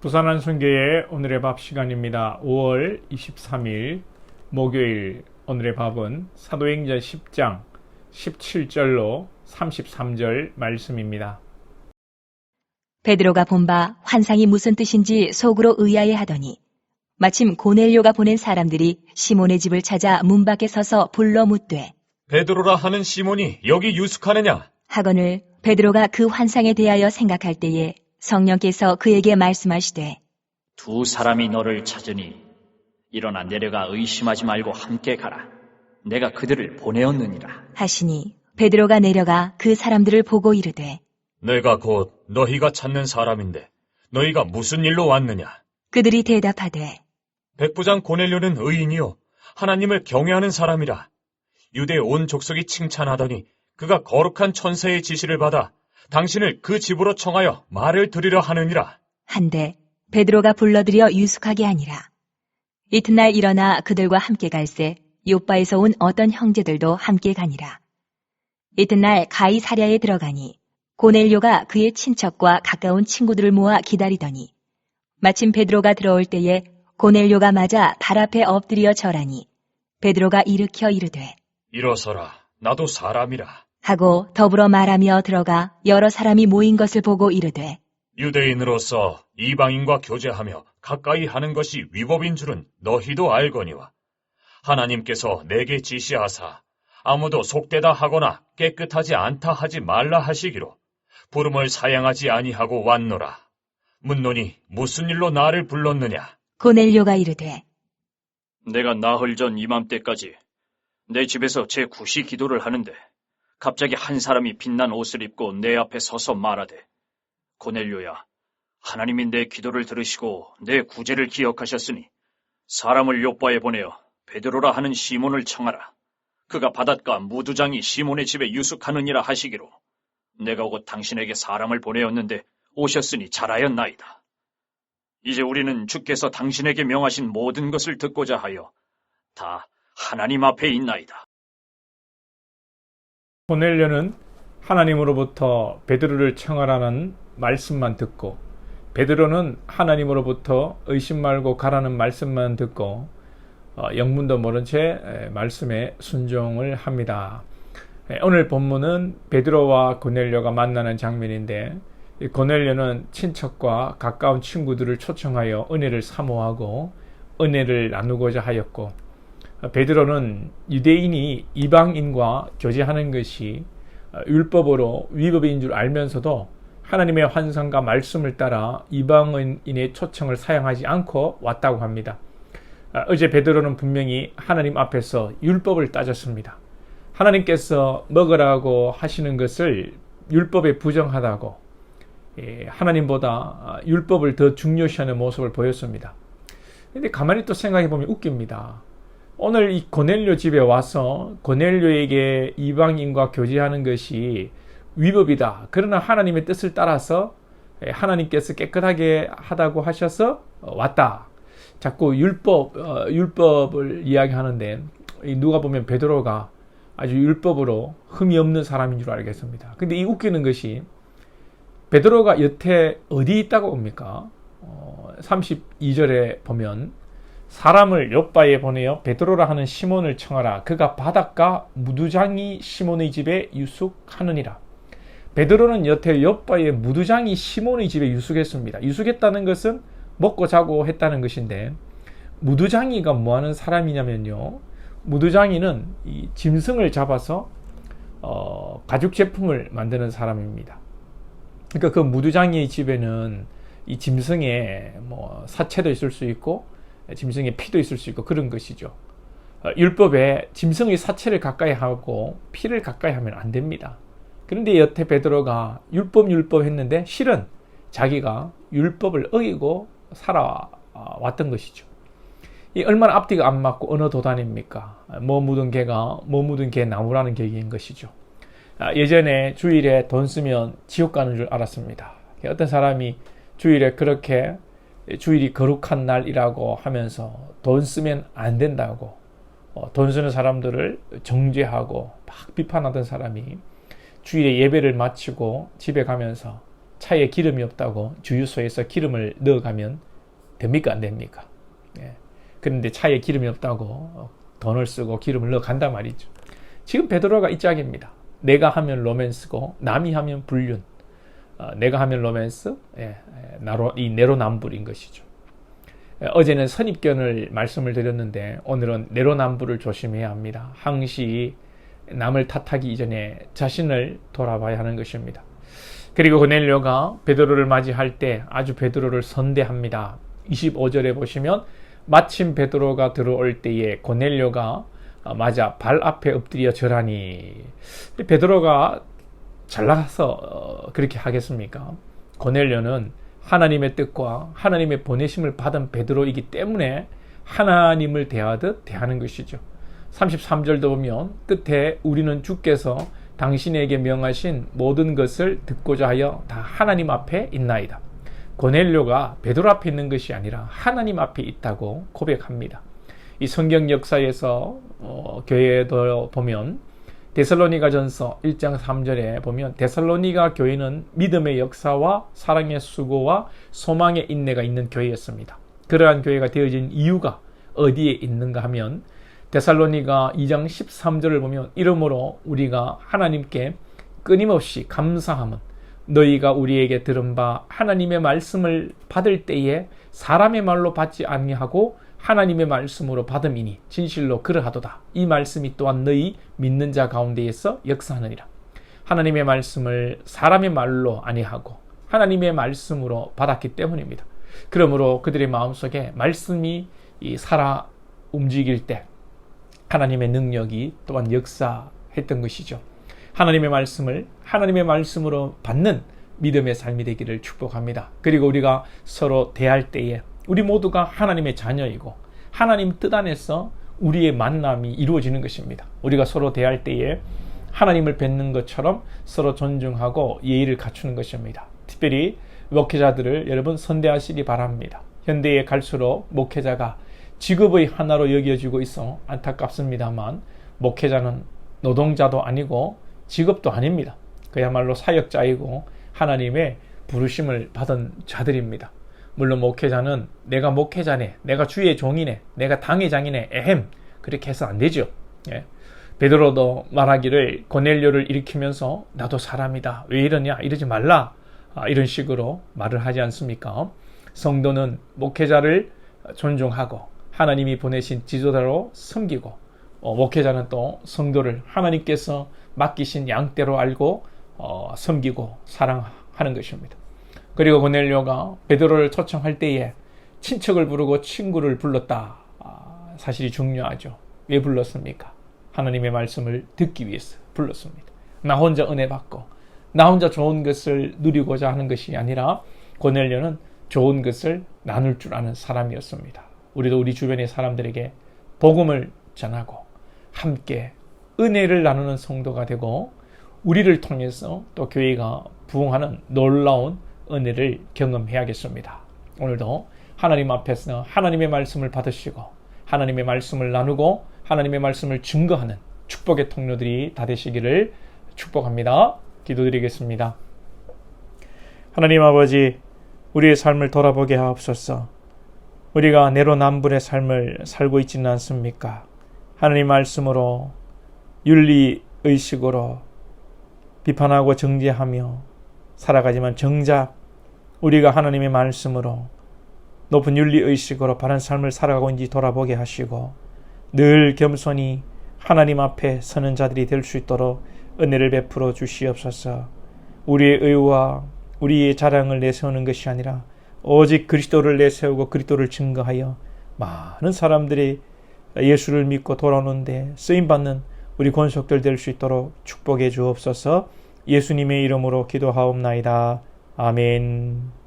부산 한순교의 오늘의 밥 시간입니다. 5월 23일 목요일 오늘의 밥은 사도행전 10장 17절로 33절 말씀입니다. 베드로가 본 바 환상이 무슨 뜻인지 속으로 의아해하더니 마침 고넬료가 보낸 사람들이 시몬의 집을 찾아 문 밖에 서서 불러 묻되 베드로라 하는 시몬이 여기 유숙하느냐? 하거늘 베드로가 그 환상에 대하여 생각할 때에 성령께서 그에게 말씀하시되 두 사람이 너를 찾으니 일어나 내려가 의심하지 말고 함께 가라. 내가 그들을 보내었느니라. 하시니 베드로가 내려가 그 사람들을 보고 이르되 내가 곧 너희가 찾는 사람인데 너희가 무슨 일로 왔느냐? 그들이 대답하되 백부장 고넬료는 의인이요 하나님을 경외하는 사람이라. 유대 온 족속이 칭찬하더니 그가 거룩한 천사의 지시를 받아 당신을 그 집으로 청하여 말을 들으려 하느니라. 한데 베드로가 불러들여 유숙하게 하니라. 이튿날 일어나 그들과 함께 갈새 요빠에서 온 어떤 형제들도 함께 가니라. 이튿날 가이사랴에 들어가니 고넬료가 그의 친척과 가까운 친구들을 모아 기다리더니 마침 베드로가 들어올 때에 고넬료가 맞아 발 앞에 엎드려 절하니 베드로가 일으켜 이르되 일어서라, 나도 사람이라. 하고 더불어 말하며 들어가 여러 사람이 모인 것을 보고 이르되 유대인으로서 이방인과 교제하며 가까이 하는 것이 위법인 줄은 너희도 알거니와 하나님께서 내게 지시하사 아무도 속되다 하거나 깨끗하지 않다 하지 말라 하시기로 부름을 사양하지 아니하고 왔노라. 묻노니 무슨 일로 나를 불렀느냐? 고넬료가 이르되 내가 나흘 전 이맘때까지 내 집에서 제 구시 기도를 하는데 갑자기 한 사람이 빛난 옷을 입고 내 앞에 서서 말하되 고넬료야, 하나님이 내 기도를 들으시고 내 구제를 기억하셨으니 사람을 요빠에 보내어 베드로라 하는 시몬을 청하라. 그가 바닷가 무두장이 시몬의 집에 유숙하느니라 하시기로 내가 곧 당신에게 사람을 보내었는데 오셨으니 잘하였나이다. 이제 우리는 주께서 당신에게 명하신 모든 것을 듣고자 하여 다 하나님 앞에 있나이다. 고넬료는 하나님으로부터 베드로를 청하라는 말씀만 듣고 베드로는 하나님으로부터 의심 말고 가라는 말씀만 듣고 영문도 모른 채 말씀에 순종을 합니다. 오늘 본문은 베드로와 고넬료가 만나는 장면인데 고넬료는 친척과 가까운 친구들을 초청하여 은혜를 사모하고 은혜를 나누고자 하였고 베드로는 유대인이 이방인과 교제하는 것이 율법으로 위법인 줄 알면서도 하나님의 환상과 말씀을 따라 이방인의 초청을 사양하지 않고 왔다고 합니다. 어제 베드로는 분명히 하나님 앞에서 율법을 따졌습니다. 하나님께서 먹으라고 하시는 것을 율법에 부정하다고 하나님보다 율법을 더 중요시하는 모습을 보였습니다. 그런데 가만히 또 생각해 보면 웃깁니다. 오늘 이 고넬료 집에 와서 고넬료에게 이방인과 교제하는 것이 위법이다. 그러나 하나님의 뜻을 따라서 하나님께서 깨끗하게 하다고 하셔서 왔다. 자꾸 율법을 이야기하는데 누가 보면 베드로가 아주 율법으로 흠이 없는 사람인 줄 알겠습니다. 근데 이 웃기는 것이 베드로가 여태 어디 있다고 봅니까? 32절에 보면 사람을 요빠에 보내어 베드로라 하는 시몬을 청하라. 그가 바닷가 무두장이 시몬의 집에 유숙하느니라. 베드로는 여태 요빠의 무두장이 시몬의 집에 유숙했습니다. 유숙했다는 것은 먹고 자고 했다는 것인데 무두장이가 뭐하는 사람이냐면요. 무두장이는 이 짐승을 잡아서 가죽 제품을 만드는 사람입니다. 그러니까 그 무두장이의 집에는 이 짐승의 사체도 있을 수 있고 짐승의 피도 있을 수 있고 그런 것이죠. 율법에 짐승의 사체를 가까이 하고 피를 가까이 하면 안 됩니다. 그런데 여태 베드로가 율법 했는데 실은 자기가 율법을 어기고 살아왔던 것이죠. 이 얼마나 앞뒤가 안 맞고 어느 도단입니까? 뭐 묻은 개가 뭐 묻은 개 나무라는 격인 것이죠. 예전에 주일에 돈 쓰면 지옥 가는 줄 알았습니다. 어떤 사람이 주일에 그렇게 주일이 거룩한 날이라고 하면서 돈 쓰면 안 된다고 돈 쓰는 사람들을 정죄하고 막 비판하던 사람이 주일에 예배를 마치고 집에 가면서 차에 기름이 없다고 주유소에서 기름을 넣어가면 됩니까? 안 됩니까? 예. 그런데 차에 기름이 없다고 돈을 쓰고 기름을 넣어간단 말이죠. 지금 베드로가 이 짝입니다. 내가 하면 로맨스고 남이 하면 불륜. 내가 하면 로맨스, 이 내로남불인 것이죠. 어제는 선입견을 말씀을 드렸는데 오늘은 내로남불을 조심해야 합니다. 항시 남을 탓하기 이전에 자신을 돌아봐야 하는 것입니다. 그리고 고넬료가 베드로를 맞이할 때 아주 베드로를 선대합니다. 25절에 보시면 마침 베드로가 들어올 때에 고넬료가 맞아 발 앞에 엎드려 절하니. 베드로가 잘나가서 그렇게 하겠습니까? 고넬료는 하나님의 뜻과 하나님의 보내심을 받은 베드로이기 때문에 하나님을 대하듯 대하는 것이죠. 33절도 보면 끝에 우리는 주께서 당신에게 명하신 모든 것을 듣고자 하여 다 하나님 앞에 있나이다. 고넬료가 베드로 앞에 있는 것이 아니라 하나님 앞에 있다고 고백합니다. 이 성경 역사에서 교회도 보면 데살로니가전서 1장 3절에 보면 데살로니가 교회는 믿음의 역사와 사랑의 수고와 소망의 인내가 있는 교회였습니다. 그러한 교회가 되어진 이유가 어디에 있는가 하면 데살로니가 2장 13절을 보면 이러므로 우리가 하나님께 끊임없이 감사함은 너희가 우리에게 들은 바 하나님의 말씀을 받을 때에 사람의 말로 받지 아니하고 하나님의 말씀으로 받음이니 진실로 그러하도다. 이 말씀이 또한 너희 믿는 자 가운데에서 역사하느니라. 하나님의 말씀을 사람의 말로 아니하고 하나님의 말씀으로 받았기 때문입니다. 그러므로 그들의 마음속에 말씀이 살아 움직일 때 하나님의 능력이 또한 역사했던 것이죠. 하나님의 말씀을 하나님의 말씀으로 받는 믿음의 삶이 되기를 축복합니다. 그리고 우리가 서로 대할 때에 우리 모두가 하나님의 자녀이고 하나님 뜻 안에서 우리의 만남이 이루어지는 것입니다. 우리가 서로 대할 때에 하나님을 뵙는 것처럼 서로 존중하고 예의를 갖추는 것입니다. 특별히 목회자들을 여러분 선대하시기 바랍니다. 현대에 갈수록 목회자가 직업의 하나로 여겨지고 있어 안타깝습니다만 목회자는 노동자도 아니고 직업도 아닙니다. 그야말로 사역자이고 하나님의 부르심을 받은 자들입니다. 물론 목회자는 내가 목회자네, 내가 주의 종이네, 내가 당회장이네, 그렇게 해서 안 되죠. 베드로도 말하기를 고넬료를 일으키면서 나도 사람이다, 왜 이러냐, 이러지 말라, 이런 식으로 말을 하지 않습니까? 성도는 목회자를 존중하고 하나님이 보내신 지도자로 섬기고 목회자는 또 성도를 하나님께서 맡기신 양떼로 알고 섬기고 사랑하는 것입니다. 그리고 고넬료가 베드로를 초청할 때에 친척을 부르고 친구를 불렀다. 사실이 중요하죠. 왜 불렀습니까? 하나님의 말씀을 듣기 위해서 불렀습니다. 나 혼자 은혜 받고 나 혼자 좋은 것을 누리고자 하는 것이 아니라 고넬료는 좋은 것을 나눌 줄 아는 사람이었습니다. 우리도 우리 주변의 사람들에게 복음을 전하고 함께 은혜를 나누는 성도가 되고 우리를 통해서 또 교회가 부흥하는 놀라운 은혜를 경험해야겠습니다. 오늘도 하나님 앞에서 하나님의 말씀을 받으시고 하나님의 말씀을 나누고 하나님의 말씀을 증거하는 축복의 통로들이 다 되시기를 축복합니다. 기도드리겠습니다. 하나님 아버지, 우리의 삶을 돌아보게 하옵소서. 우리가 내로남불의 삶을 살고 있지는 않습니까? 하나님 말씀으로 윤리의식으로 비판하고 정죄하며 살아가지만 정작 우리가 하나님의 말씀으로 높은 윤리의식으로 바른 삶을 살아가고 있는지 돌아보게 하시고 늘 겸손히 하나님 앞에 서는 자들이 될 수 있도록 은혜를 베풀어 주시옵소서. 우리의 의와 우리의 자랑을 내세우는 것이 아니라 오직 그리스도를 내세우고 그리스도를 증거하여 많은 사람들이 예수를 믿고 돌아오는데 쓰임받는 우리 권속들 될 수 있도록 축복해 주옵소서. 예수님의 이름으로 기도하옵나이다. 아멘.